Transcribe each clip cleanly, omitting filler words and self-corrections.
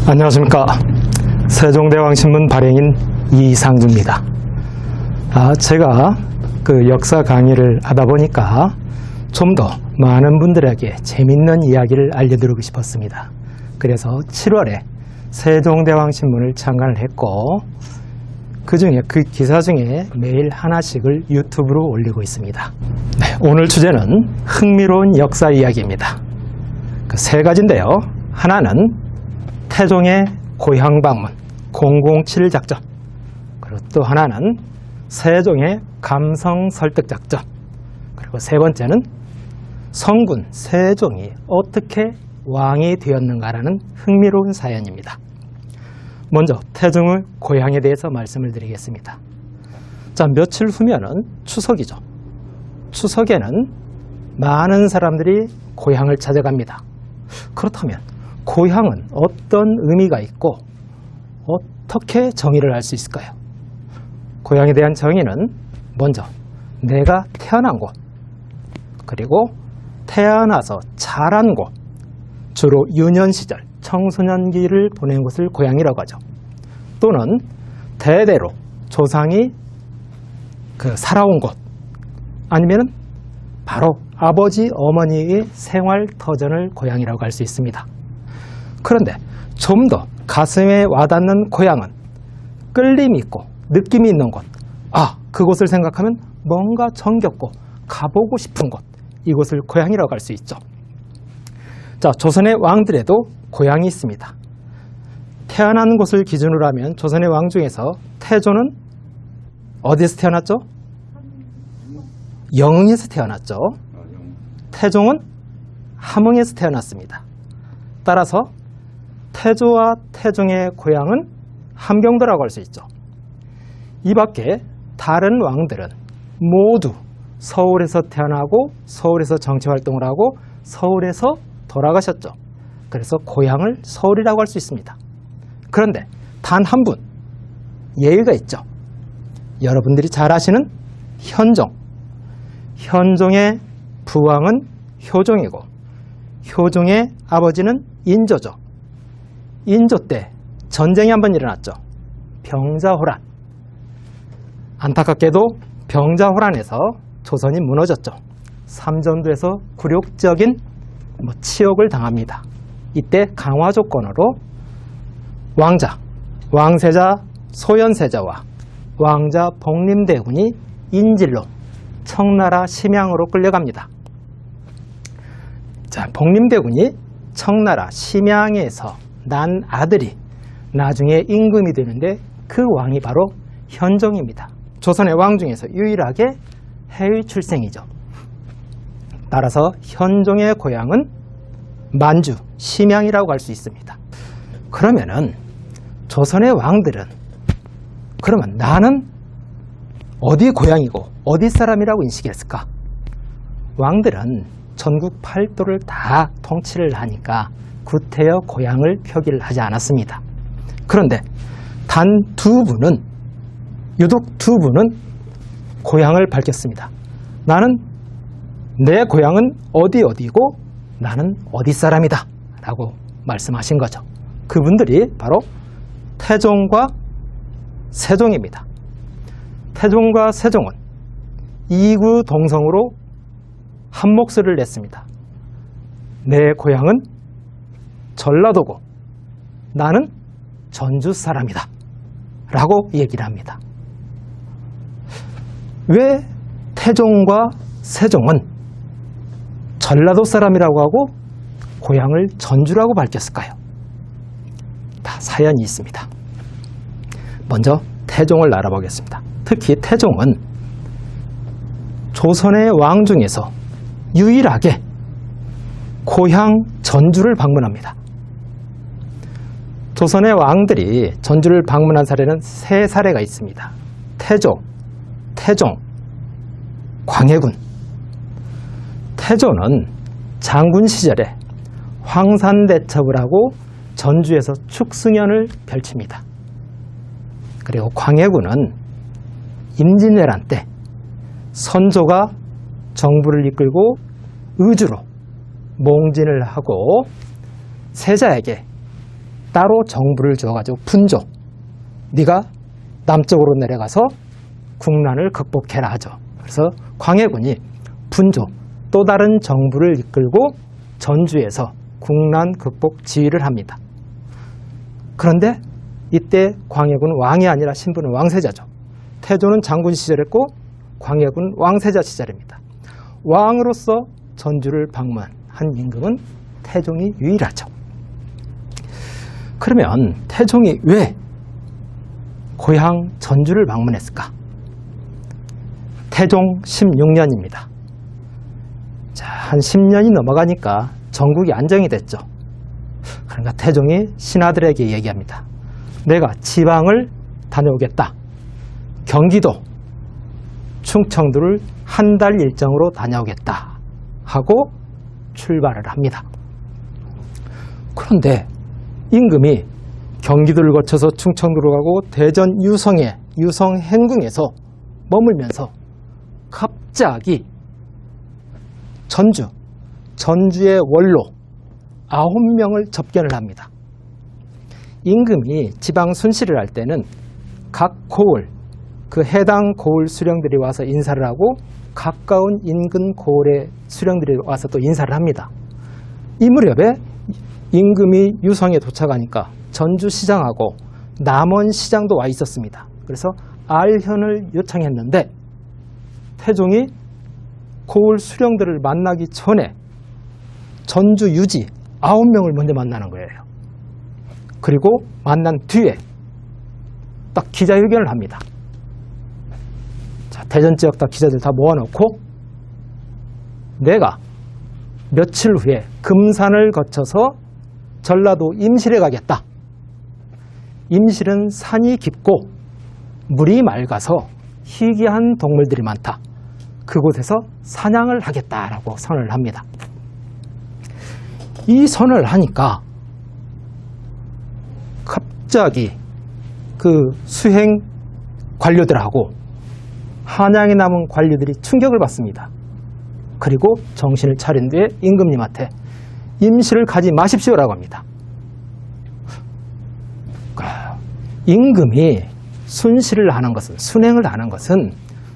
안녕하십니까. 세종대왕신문 발행인 이상주입니다. 제가 그 역사 강의를 하다 보니까 좀 더 많은 분들에게 재밌는 이야기를 알려드리고 싶었습니다. 그래서 7월에 세종대왕신문을 창간을 했고, 그 기사 중에 매일 하나씩을 유튜브로 올리고 있습니다. 오늘 주제는 흥미로운 역사 이야기입니다. 그 세 가지인데요. 하나는 태종의 고향 방문 007 작전, 그리고 또 하나는 세종의 감성 설득 작전, 그리고 세 번째는 성군 세종이 어떻게 왕이 되었는가라는 흥미로운 사연입니다. 먼저 태종의 고향에 대해서 말씀을 드리겠습니다. 자, 며칠 후면은 추석이죠. 추석에는 많은 사람들이 고향을 찾아갑니다. 그렇다면 고향은 어떤 의미가 있고 어떻게 정의를 할 수 있을까요? 고향에 대한 정의는 먼저 내가 태어난 곳, 그리고 태어나서 자란 곳, 주로 유년 시절, 청소년기를 보낸 곳을 고향이라고 하죠. 또는 대대로 조상이 살아온 곳, 아니면 바로 아버지, 어머니의 생활 터전을 고향이라고 할 수 있습니다. 그런데 좀 더 가슴에 와닿는 고향은 끌림이 있고 느낌이 있는 곳, 그곳을 생각하면 뭔가 정겹고 가보고 싶은 곳, 이곳을 고향이라고 할 수 있죠. 자, 조선의 왕들에도 고향이 있습니다. 태어난 곳을 기준으로 하면 조선의 왕 중에서 태조는 어디에서 태어났죠? 영흥에서 태어났죠. 태종은 함흥에서 태어났습니다. 따라서 태조와 태종의 고향은 함경도라고 할 수 있죠. 이 밖에 다른 왕들은 모두 서울에서 태어나고 서울에서 정치활동을 하고 서울에서 돌아가셨죠. 그래서 고향을 서울이라고 할 수 있습니다. 그런데 단 한 분 예의가 있죠. 여러분들이 잘 아시는 현종. 현종의 부왕은 효종이고 효종의 아버지는 인조죠. 인조 때 전쟁이 한번 일어났죠. 병자호란. 안타깝게도 병자호란에서 조선이 무너졌죠. 삼전도에서 굴욕적인 치욕을 당합니다. 이때 강화 조건으로 왕자, 왕세자, 소현세자와 왕자 복림대군이 인질로 청나라 심양으로 끌려갑니다. 자, 복림대군이 청나라 심양에서 난 아들이 나중에 임금이 되는데 그 왕이 바로 현종입니다. 조선의 왕 중에서 유일하게 해의 출생이죠. 따라서 현종의 고향은 만주, 심양이라고 할 수 있습니다. 그러면은 조선의 왕들은 그러면 나는 어디 고향이고 어디 사람이라고 인식했을까? 왕들은 전국 8도를 다 통치를 하니까 구태여 고향을 표기를 하지 않았습니다. 그런데 단 유독 두 분은 고향을 밝혔습니다. 나는 내 고향은 어디고 나는 어디 사람이다 라고 말씀하신 거죠. 그분들이 바로 태종과 세종입니다. 태종과 세종은 이구동성으로 한 목소리를 냈습니다. 내 고향은 전라도고 나는 전주 사람이다 라고 얘기를 합니다. 왜 태종과 세종은 전라도 사람이라고 하고 고향을 전주라고 밝혔을까요? 다 사연이 있습니다. 먼저 태종을 알아보겠습니다. 특히 태종은 조선의 왕 중에서 유일하게 고향 전주를 방문합니다. 조선의 왕들이 전주를 방문한 사례는 3사례가 있습니다. 태조, 태종, 광해군. 태조는 장군 시절에 황산대첩을 하고 전주에서 축승연을 펼칩니다. 그리고 광해군은 임진왜란 때 선조가 정부를 이끌고 의주로 몽진을 하고 세자에게 따로 정부를 주어가지고 분조, 네가 남쪽으로 내려가서 국난을 극복해라 하죠. 그래서 광해군이 분조, 또 다른 정부를 이끌고 전주에서 국난 극복 지휘를 합니다. 그런데 이때 광해군은 왕이 아니라 신분은 왕세자죠. 태조는 장군 시절이었고 광해군 왕세자 시절입니다. 왕으로서 전주를 방문한 임금은 태종이 유일하죠. 그러면 태종이 왜 고향 전주를 방문했을까? 태종 16년입니다. 자, 한 10년이 넘어가니까 전국이 안정이 됐죠. 그러니까 태종이 신하들에게 얘기합니다. 내가 지방을 다녀오겠다. 경기도, 충청도를 한 달 일정으로 다녀오겠다 하고 출발을 합니다. 그런데 임금이 경기도를 거쳐서 충청도로 가고 대전 유성 행궁에서 머물면서 갑자기 전주의 원로 9명을 접견을 합니다. 임금이 지방 순시를 할 때는 각 고을, 그 해당 고을 수령들이 와서 인사를 하고 가까운 인근 고을의 수령들이 와서 또 인사를 합니다. 이 무렵에 임금이 유성에 도착하니까 전주시장하고 남원시장도 와 있었습니다. 그래서 알현을 요청했는데 태종이 고을 수령들을 만나기 전에 전주 유지 9명을 먼저 만나는 거예요. 그리고 만난 뒤에 딱 기자회견을 합니다. 자, 대전 지역 다 기자들 다 모아놓고 내가 며칠 후에 금산을 거쳐서 전라도 임실에 가겠다. 임실은 산이 깊고 물이 맑아서 희귀한 동물들이 많다. 그곳에서 사냥을 하겠다라고 선언을 합니다. 이 선언을 하니까 갑자기 그 수행 관료들하고 한양에 남은 관료들이 충격을 받습니다. 그리고 정신을 차린 뒤에 임금님한테 임실을 가지 마십시오라고 합니다. 임금이 순시를 하는 것은, 순행을 하는 것은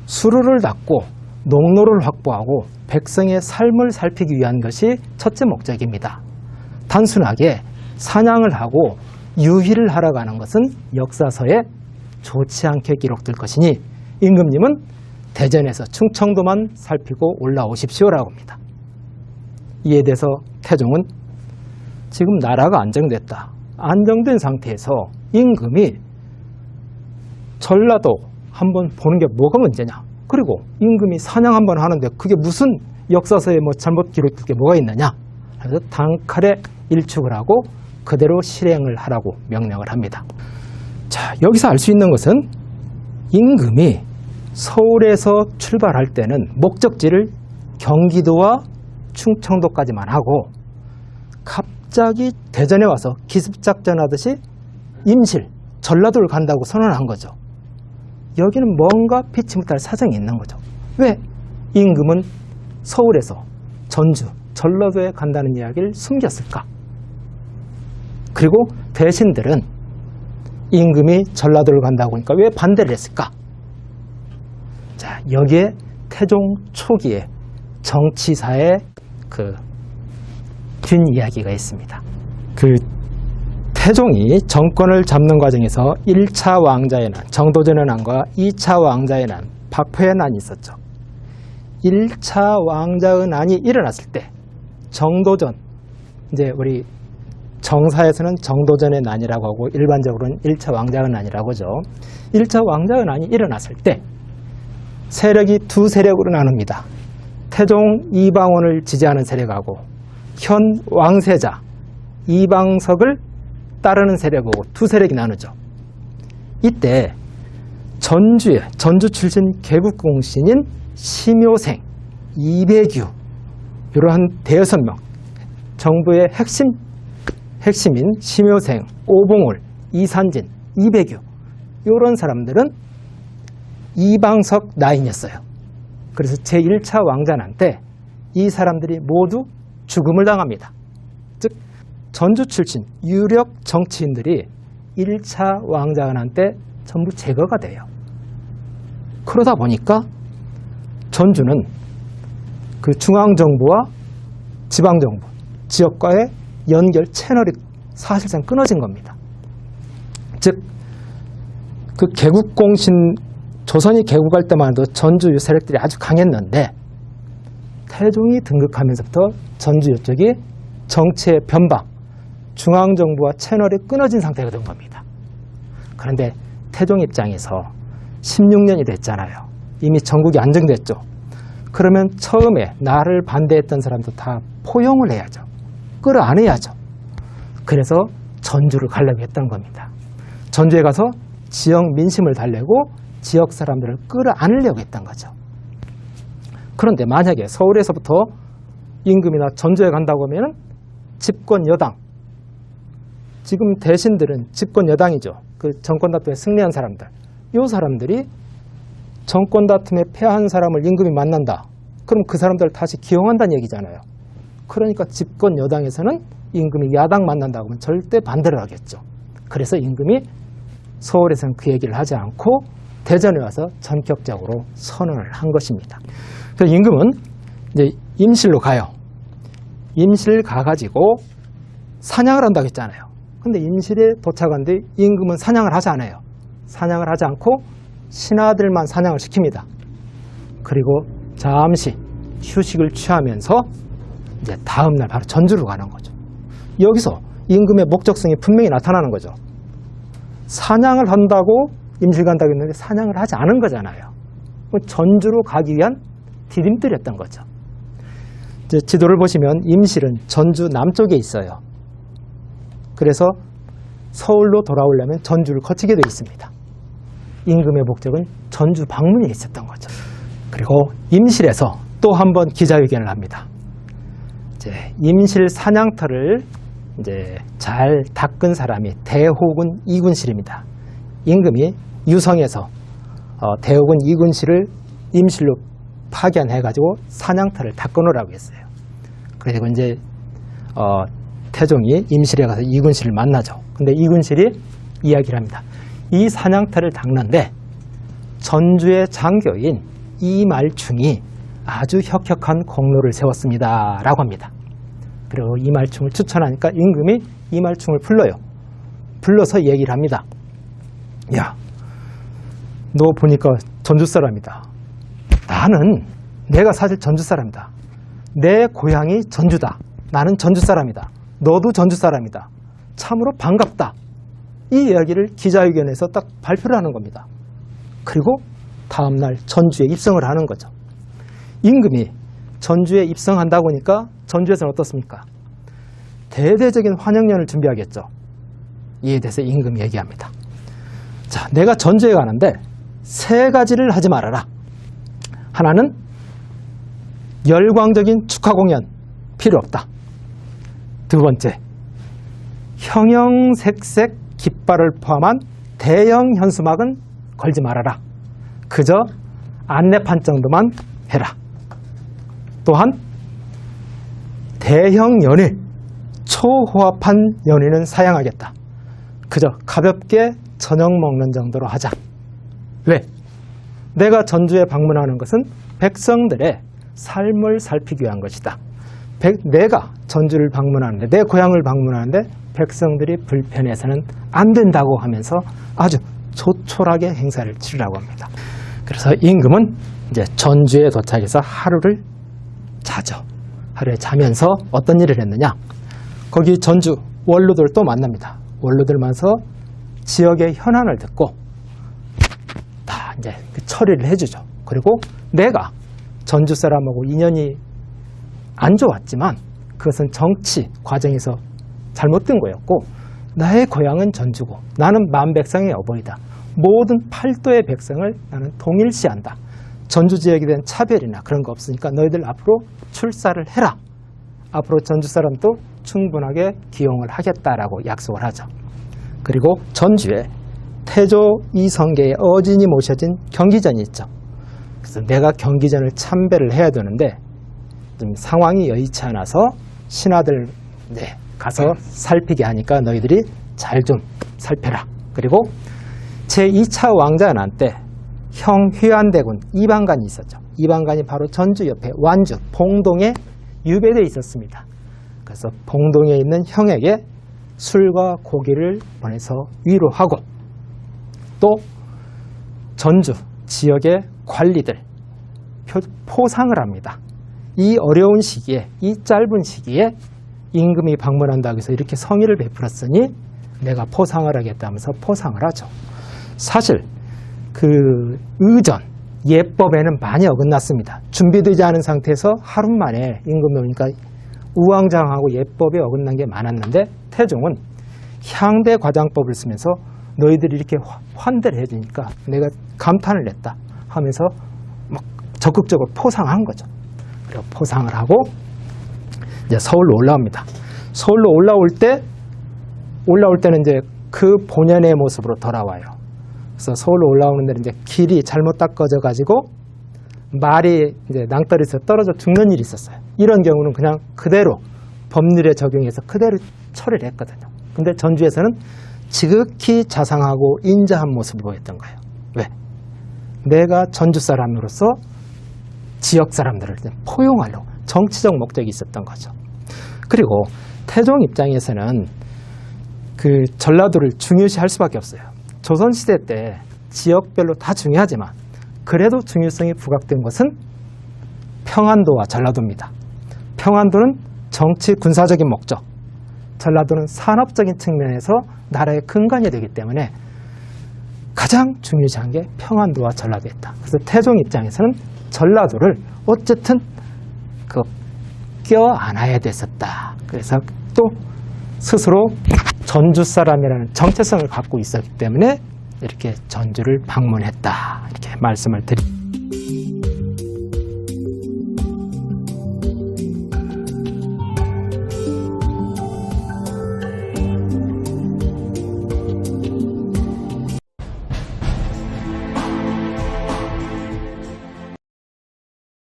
수로를 닦고 농로를 확보하고 백성의 삶을 살피기 위한 것이 첫째 목적입니다. 단순하게 사냥을 하고 유희를 하러 가는 것은 역사서에 좋지 않게 기록될 것이니 임금님은 대전에서 충청도만 살피고 올라오십시오라고 합니다. 이에 대해서 태종은 지금 나라가 안정됐다. 안정된 상태에서 임금이 전라도 한번 보는 게 뭐가 문제냐. 그리고 임금이 사냥 한번 하는데 그게 무슨 역사서에 뭐 잘못 기록될 게 뭐가 있느냐. 그래서 단칼에 일축을 하고 그대로 실행을 하라고 명령을 합니다. 자, 여기서 알 수 있는 것은 임금이 서울에서 출발할 때는 목적지를 경기도와 충청도까지만 하고 갑자기 대전에 와서 기습작전하듯이 임실, 전라도를 간다고 선언한 거죠. 여기는 뭔가 피치 못할 사정이 있는 거죠. 왜 임금은 서울에서 전주, 전라도에 간다는 이야기를 숨겼을까? 그리고 대신들은 임금이 전라도를 간다고 하니까 왜 반대를 했을까? 자, 여기에 태종 초기에 정치사의 그 뒷이야기가 있습니다. 그 태종이 정권을 잡는 과정에서 1차 왕자의 난, 정도전의 난과 2차 왕자의 난, 박해의 난이 있었죠. 1차 왕자의 난이 일어났을 때 정도전, 이제 우리 정사에서는 정도전의 난이라고 하고 일반적으로는 1차 왕자의 난이라고 하죠. 1차 왕자의 난이 일어났을 때 세력이 두 세력으로 나눕니다. 태종 이방원을 지지하는 세력하고 현 왕세자 이방석을 따르는 세력하고 두 세력이 나누죠. 이때 전주 출신 개국공신인 심효생, 이배규 이러한 대여섯 명 정부의 핵심 핵심인 심효생, 오봉울, 이산진, 이배규 이런 사람들은 이방석 라인이었어요. 그래서 제1차 왕자난 때 이 사람들이 모두 죽음을 당합니다. 즉 전주 출신 유력 정치인들이 1차 왕자난 때 전부 제거가 돼요. 그러다 보니까 전주는 그 중앙정부와 지방정부, 지역과의 연결 채널이 사실상 끊어진 겁니다. 즉, 그 개국공신, 조선이 개국할 때만 해도 전주 세력들이 아주 강했는데 태종이 등극하면서부터 전주 이쪽이 정치의 변방, 중앙정부와 채널이 끊어진 상태가 된 겁니다. 그런데 태종 입장에서 16년이 됐잖아요. 이미 전국이 안정됐죠. 그러면 처음에 나를 반대했던 사람도 다 포용을 해야죠. 끌어안아야죠. 그래서 전주를 가려고 했던 겁니다. 전주에 가서 지역 민심을 달래고 지역 사람들을 끌어안으려고 했던 거죠. 그런데 만약에 서울에서부터 임금이나 전주에 간다고 하면 집권 여당, 지금 대신들은 집권 여당이죠. 그 정권 다툼에 승리한 사람들, 이 사람들이 정권 다툼에 패한 사람을 임금이 만난다. 그럼 그 사람들을 다시 기용한다는 얘기잖아요. 그러니까 집권 여당에서는 임금이 야당 만난다고 하면 절대 반대를 하겠죠. 그래서 임금이 서울에서는 그 얘기를 하지 않고 대전에 와서 전격적으로 선언을 한 것입니다. 그래서 임금은 이제 임실로 가요. 임실 가가지고 사냥을 한다고 했잖아요. 근데 임실에 도착한데 임금은 사냥을 하지 않아요. 사냥을 하지 않고 신하들만 사냥을 시킵니다. 그리고 잠시 휴식을 취하면서 이제 다음날 바로 전주로 가는 거죠. 여기서 임금의 목적성이 분명히 나타나는 거죠. 사냥을 한다고 임실 간다고 했는데 사냥을 하지 않은 거잖아요. 전주로 가기 위한 디딤돌이었던 거죠. 이제 지도를 보시면 임실은 전주 남쪽에 있어요. 그래서 서울로 돌아오려면 전주를 거치게 되어 있습니다. 임금의 목적은 전주 방문에 있었던 거죠. 그리고 임실에서 또 한 번 기자회견을 합니다. 이제 임실 사냥터를 이제 잘 닦은 사람이 대호군 이군실입니다. 임금이 유성에서 대호군 이군실을 임실로 파견해가지고 사냥터를 닦아놓으라고 했어요. 그리고 이제 태종이 임실에 가서 이군실을 만나죠. 근데 이군실이 이야기를 합니다. 이 사냥터를 닦는데 전주의 장교인 이말충이 아주 혁혁한 공로를 세웠습니다. 라고 합니다. 그리고 이말충을 추천하니까 임금이 이말충을 불러요. 불러서 얘기를 합니다. 야, 너 보니까 전주 사람이다. 내가 사실 전주 사람이다. 내 고향이 전주다. 나는 전주 사람이다. 너도 전주 사람이다. 참으로 반갑다. 이 이야기를 기자회견에서 딱 발표를 하는 겁니다. 그리고 다음날 전주에 입성을 하는 거죠. 임금이 전주에 입성한다고 하니까 전주에서는 어떻습니까? 대대적인 환영연을 준비하겠죠. 이에 대해서 임금이 얘기합니다. 자, 내가 전주에 가는데 세 가지를 하지 말아라. 하나는 열광적인 축하 공연 필요 없다. 두 번째, 형형색색 깃발을 포함한 대형 현수막은 걸지 말아라. 그저 안내판 정도만 해라. 또한 대형 연회, 초호합한 연회는 사양하겠다. 그저 가볍게 저녁 먹는 정도로 하자. 왜? 내가 전주에 방문하는 것은 백성들의 삶을 살피기 위한 것이다. 내가 전주를 방문하는데, 내 고향을 방문하는데 백성들이 불편해서는 안 된다고 하면서 아주 조촐하게 행사를 치르라고 합니다. 그래서 임금은 이제 전주에 도착해서 하루를 자죠. 하루에 자면서 어떤 일을 했느냐? 거기 전주 원로들을 또 만납니다. 원로들 만나서 지역의 현안을 듣고 다 이제 그 처리를 해주죠. 그리고 내가 전주 사람하고 인연이 안 좋았지만 그것은 정치 과정에서 잘못된 거였고, 나의 고향은 전주고 나는 만백성의 어버이다. 모든 팔도의 백성을 나는 동일시한다. 전주 지역에 대한 차별이나 그런 거 없으니까 너희들 앞으로 출사를 해라. 앞으로 전주 사람도 충분하게 기용을 하겠다라고 약속을 하죠. 그리고 전주에 태조 이성계의 어진이 모셔진 경기전이 있죠. 그래서 내가 경기전을 참배를 해야 되는데 좀 상황이 여의치 않아서 신하들 가서 살피게 하니까 너희들이 잘 좀 살펴라. 그리고 제2차 왕자난 때 형 휴안대군 이방간이 있었죠. 이방간이 바로 전주 옆에 완주 봉동에 유배되어 있었습니다. 그래서 봉동에 있는 형에게 술과 고기를 보내서 위로하고 또 전주 지역의 관리들 포상을 합니다. 이 어려운 시기에, 이 짧은 시기에 임금이 방문한다고 해서 이렇게 성의를 베풀었으니 내가 포상을 하겠다면서 포상을 하죠. 사실 그 의전, 예법에는 많이 어긋났습니다. 준비되지 않은 상태에서 하루 만에 임금이 오니까 우왕좌왕하고 예법에 어긋난 게 많았는데 태종은 향대 과장법을 쓰면서 너희들이 이렇게 환대를 해주니까 내가 감탄을 했다 하면서 막 적극적으로 포상한 거죠. 그리고 포상을 하고 이제 서울로 올라옵니다. 서울로 올라올 때는 이제 그 본연의 모습으로 돌아와요. 그래서 서울로 올라오는데 이제 길이 잘못 닦아져 가지고 말이 이제 낭떠러지에서 떨어져 죽는 일이 있었어요. 이런 경우는 그냥 그대로 법률에 적용해서 그대로 처리를 했거든요. 근데 전주에서는 지극히 자상하고 인자한 모습을 보였던 거예요. 왜? 내가 전주 사람으로서 지역 사람들을 포용하려고 정치적 목적이 있었던 거죠. 그리고 태종 입장에서는 그 전라도를 중요시할 수밖에 없어요. 조선시대 때 지역별로 다 중요하지만 그래도 중요성이 부각된 것은 평안도와 전라도입니다. 평안도는 정치 군사적인 목적, 전라도는 산업적인 측면에서 나라의 근간이 되기 때문에 가장 중요시한 게 평안도와 전라도였다. 그래서 태종 입장에서는 전라도를 어쨌든 껴안아야 됐었다. 그래서 또 스스로 전주 사람이라는 정체성을 갖고 있었기 때문에 이렇게 전주를 방문했다. 이렇게 말씀을 드립니다.